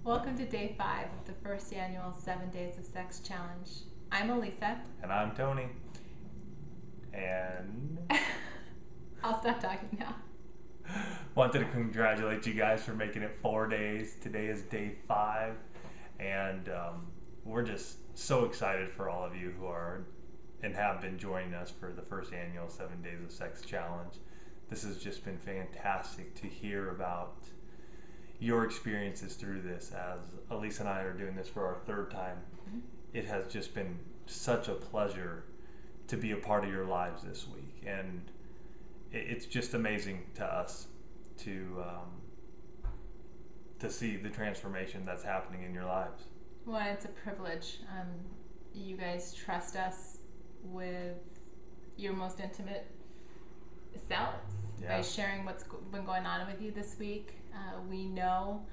Welcome to day 5 of the first annual 7 Days of Sex Challenge. I'm Alisa. And I'm Tony. And I'll stop talking now. wanted to congratulate you guys for making it 4 days. Today is day 5, and we're just so excited for all of you who are and have been joining us for the first annual 7 Days of Sex Challenge. This has just been fantastic to hear about your experiences through this, as Elise and I are doing this for our 3rd time. Mm-hmm. It has just been such a pleasure to be a part of your lives this week, and it's just amazing to us to see the transformation that's happening in your lives. Well, it's a privilege. You guys trust us with your most intimate selves by sharing what's been going on with you this week. We know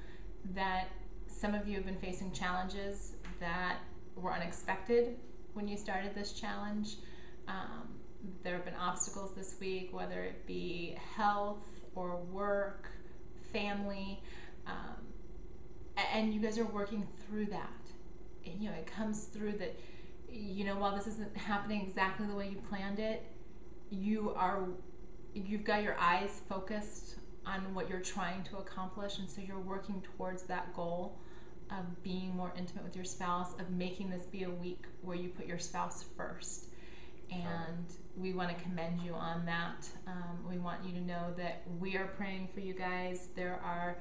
that some of you have been facing challenges that were unexpected when you started this challenge. There have been obstacles this week, whether it be health or work, family, and you guys are working through that. And, it comes through that, while this isn't happening exactly the way you planned it, you've got your eyes focused on what you're trying to accomplish, and so you're working towards that goal of being more intimate with your spouse, of making this be a week where you put your spouse first. And we want to commend you on that. We want you to know that we are praying for you guys. There are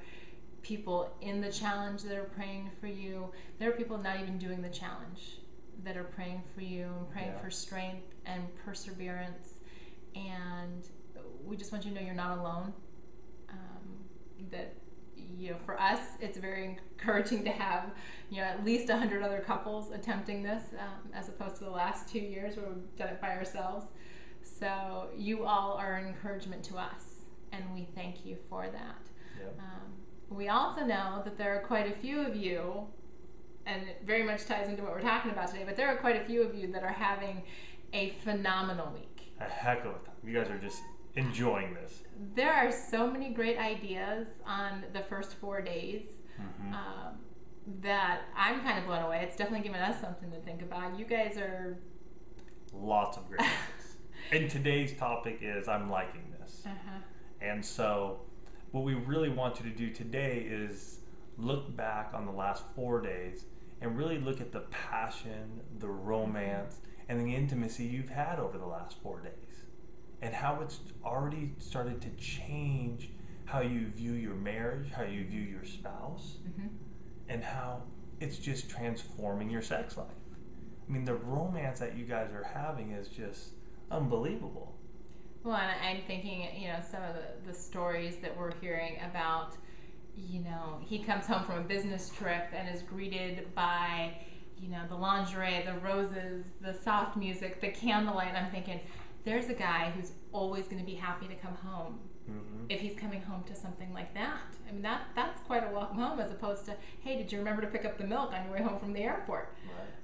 people in the challenge that are praying for you. There are people not even doing the challenge that are praying for you and praying for strength and perseverance. And we just want you to know you're not alone. That for us, it's very encouraging to have at least 100 other couples attempting this, as opposed to the last 2 years where we've done it by ourselves. So you all are an encouragement to us, and we thank you for that. Yep. We also know that there are quite a few of you, and it very much ties into what we're talking about today, but there are quite a few of you that are having a phenomenal week. A heck of a time. You guys are just enjoying this. There are so many great ideas on the first 4 days that I'm kind of blown away. It's definitely given us something to think about. You guys are... Lots of great things. And today's topic is I'm liking this. And so what we really want you to do today is look back on the last 4 days and really look at the passion, the romance, and the intimacy you've had over the last 4 days, and how it's already started to change how you view your marriage, how you view your spouse, and how it's just transforming your sex life. I mean, the romance that you guys are having is just unbelievable. Well, and I'm thinking, some of the stories that we're hearing about, he comes home from a business trip and is greeted by, the lingerie, the roses, the soft music, the candlelight. And I'm thinking, there's a guy who's always going to be happy to come home if he's coming home to something like that. I mean, that's quite a welcome home, as opposed to, hey, did you remember to pick up the milk on your way home from the airport?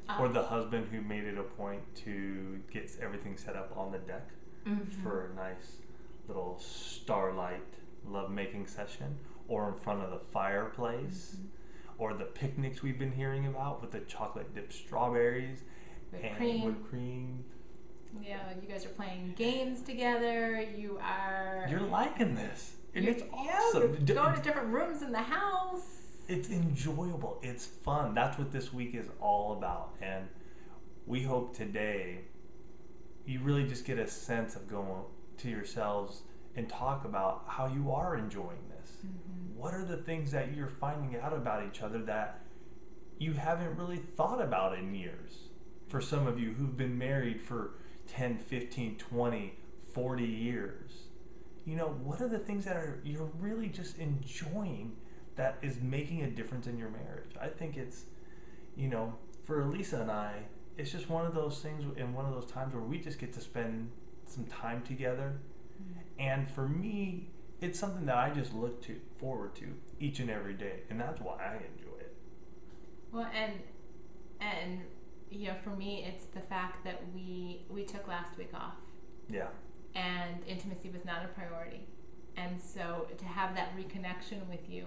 Right. Or the husband who made it a point to get everything set up on the deck for a nice little starlight lovemaking session, or in front of the fireplace, or the picnics we've been hearing about with the chocolate dipped strawberries and whipped cream. Yeah, you guys are playing games together. You're liking this. And it's awesome. You're going to different rooms in the house. It's enjoyable. It's fun. That's what this week is all about. And we hope today you really just get a sense of going to yourselves and talk about how you are enjoying this. What are the things that you're finding out about each other that you haven't really thought about in years? For some of you who've been married for 10, 15, 20, 40 years. What are the things that you're really just enjoying that is making a difference in your marriage? I think it's, for Elisa and I, it's just one of those things and one of those times where we just get to spend some time together. And for me, it's something that I just look forward to each and every day. And that's why I enjoy it. Well, and for me, it's the fact that we took last week off. Yeah. And intimacy was not a priority. And so to have that reconnection with you,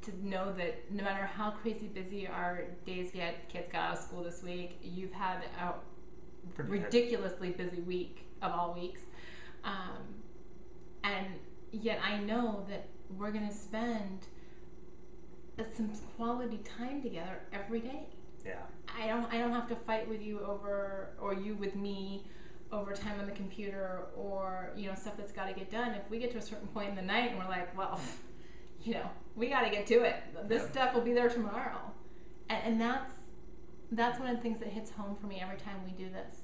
to know that no matter how crazy busy our days get, kids got out of school this week, you've had a ridiculously busy week of all weeks. And yet I know that we're going to spend some quality time together every day. Yeah. I don't have to fight with you over, or you with me over time on the computer, or stuff that's got to get done. If we get to a certain point in the night and we're like, well, we got to get to it. This stuff will be there tomorrow, and that's one of the things that hits home for me every time we do this.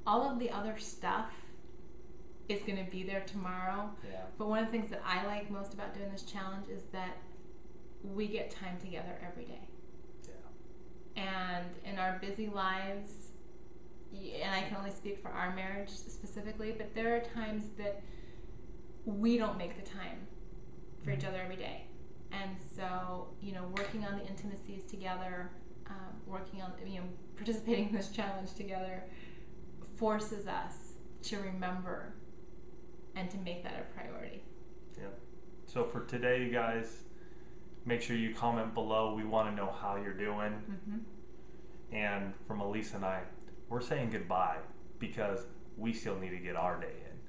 All of the other stuff is going to be there tomorrow. Yeah. But one of the things that I like most about doing this challenge is that we get time together every day. Yeah. And in our busy lives, and I can only speak for our marriage specifically, but there are times that we don't make the time for each other every day. And so, working on the intimacies together, working on, participating in this challenge together forces us to remember and to make that a priority. Yeah. So for today, you guys, make sure you comment below. We want to know how you're doing. Mm-hmm. And from Alisa and I, we're saying goodbye because we still need to get our day in.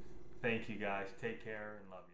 Thank you guys. Take care and love you.